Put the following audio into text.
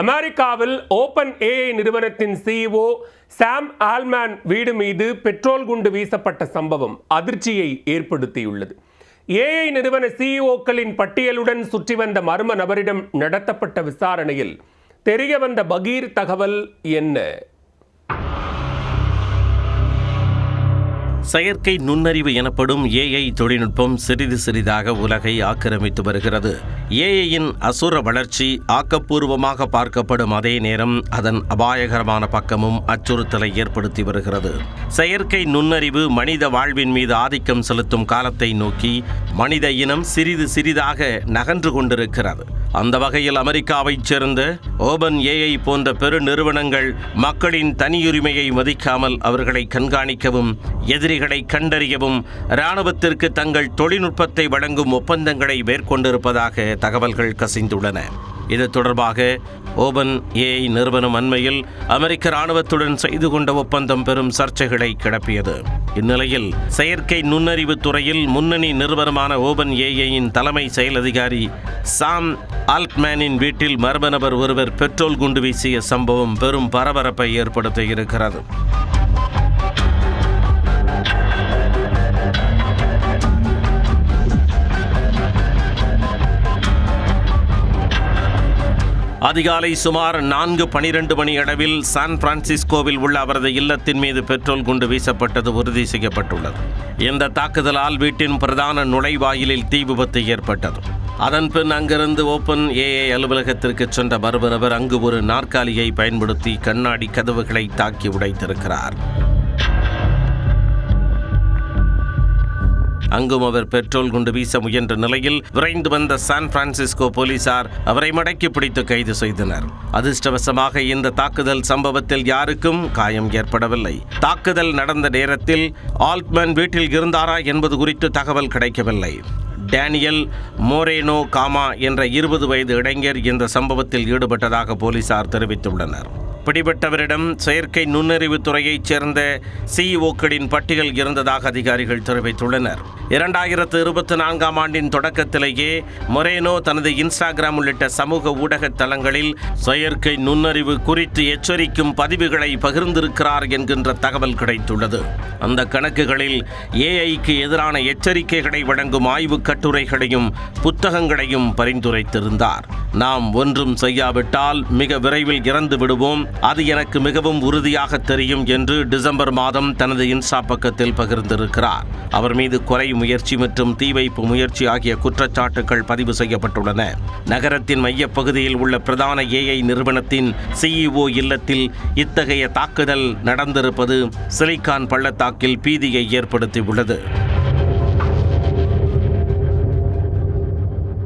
அமெரிக்காவில் open AI நிறுவனத்தின் CEO சாம் Altman வீடு மீது பெட்ரோல் குண்டு வீசப்பட்ட சம்பவம் அதிர்ச்சியை ஏற்படுத்தியுள்ளது. ஏஐ நிறுவன CEOக்களின் பட்டியலுடன் சுற்றி வந்த மர்ம நபரிடம் நடத்தப்பட்ட விசாரணையில் தெரிய வந்த பகீர் தகவல் என்ன? செயற்கை நுண்ணறிவு எனப்படும் ஏஐ தொழில்நுட்பம் சிறிது சிறிதாக உலகை ஆக்கிரமித்து வருகிறது. ஏஐயின் அசுர வளர்ச்சி ஆக்கப்பூர்வமாக பார்க்கப்படும் அதே நேரம் அதன் அபாயகரமான பக்கமும் அச்சுறுத்தலை ஏற்படுத்தி வருகிறது. செயற்கை நுண்ணறிவு மனித வாழ்வின் மீது ஆதிக்கம் செலுத்தும் காலத்தை நோக்கி மனித இனம் சிறிது சிறிதாக நகன்று கொண்டிருக்கிறது. அந்த வகையில் அமெரிக்காவைச் சேர்ந்த ஓபன் ஏஐ போன்ற பெரு நிறுவனங்கள் மக்களின் தனியுரிமையை மதிக்காமல் அவர்களை கண்காணிக்கவும் எதிரிகளை கண்டறியவும் இராணுவத்திற்கு தங்கள் தொழில்நுட்பத்தை வழங்கும் ஒப்பந்தங்களை மேற்கொண்டிருப்பதாக தகவல்கள் கசிந்துள்ளன. இது தொடர்பாக ஓபன் ஏஐ நிறுவனம் அண்மையில் அமெரிக்க இராணுவத்துடன் செய்து கொண்ட ஒப்பந்தம் பெரும் சர்ச்சைகளை கிளப்பியது. இந்நிலையில் செயற்கை நுண்ணறிவு துறையில் முன்னணி நிறுவனமான ஓபன் ஏஐயின் தலைமை செயல் அதிகாரி சாம் ஆல்ட்மேனின் வீட்டில் மர்ம நபர் ஒருவர் பெட்ரோல் குண்டு வீசிய சம்பவம் பெரும் பரபரப்பை ஏற்படுத்தியிருக்கிறது. அதிகாலை சுமார் 4:12 மணி அளவில் சான் பிரான்சிஸ்கோவில் உள்ள அவரது இல்லத்தின் மீது பெட்ரோல் குண்டு வீசப்பட்டது உறுதி செய்யப்பட்டுள்ளது. இந்த தாக்குதலால் வீட்டின் பிரதான நுழைவாயிலில் தீ விபத்து ஏற்பட்டது. அதன்பின் அங்கிருந்து ஓபன் ஏஐ அலுவலகத்திற்கு சென்ற மர்ம நபர் அங்கு ஒரு நாற்காலியை பயன்படுத்தி கண்ணாடி கதவுகளை தாக்கி உடைத்திருக்கிறார். அங்கும் அவர் பெட்ரோல் குண்டு வீச முயன்ற நிலையில் விரைந்து வந்த சான் பிரான்சிஸ்கோ போலீசார் அவரை மடக்கி பிடித்து கைது செய்தனர். அதிர்ஷ்டவசமாக இந்த தாக்குதல் சம்பவத்தில் யாருக்கும் காயம் ஏற்படவில்லை. தாக்குதல் நடந்த நேரத்தில் ஆல்ட்மேன் வீட்டில் இருந்தாரா என்பது குறித்து தகவல் கிடைக்கவில்லை. டேனியல் மோரேனோ காமா என்ற 20 வயது இளைஞர் இந்த சம்பவத்தில் ஈடுபட்டதாக போலீசார் தெரிவித்துள்ளனர். பிடிபட்டவரிடம் செயற்கை நுண்ணறிவு துறையைச் சேர்ந்த CEOக்களின் பட்டியல் இருந்ததாக அதிகாரிகள் தெரிவித்துள்ளனர். 2024ஆம் ஆண்டின் தொடக்கத்திலேயே மொரேனோ தனது இன்ஸ்டாகிராம் உள்ளிட்ட சமூக ஊடக தளங்களில் செயற்கை நுண்ணறிவு குறித்து எச்சரிக்கும் பதிவுகளை பகிர்ந்திருக்கிறார் என்கின்ற தகவல் கிடைத்துள்ளது. அந்த கணக்குகளில் ஏஐக்கு எதிரான எச்சரிக்கைகளை வழங்கும் ஆய்வுக் கட்டுரைகளையும் புத்தகங்களையும் பரிந்துரைத்திருந்தார். நாம் ஒன்றும் செய்யாவிட்டால் மிக விரைவில் இறந்து விடுவோம், அது எனக்கு மிகவும் உறுதியாக தெரியும் என்று டிசம்பர் மாதம் தனது இன்ஸ்டா பக்கத்தில் பகிர்ந்திருக்கிறார். அவர் மீது கொலை முயற்சி மற்றும் தீ வைப்பு முயற்சி ஆகிய குற்றச்சாட்டுகள் பதிவு செய்யப்பட்டுள்ளன. நகரத்தின் மையப்பகுதியில் உள்ள பிரதான ஏஐ நிறுவனத்தின் CEO இல்லத்தில் இத்தகைய தாக்குதல் நடந்திருப்பது சிலிகான் பள்ளத்தாக்கில் பீதியை ஏற்படுத்தியுள்ளது.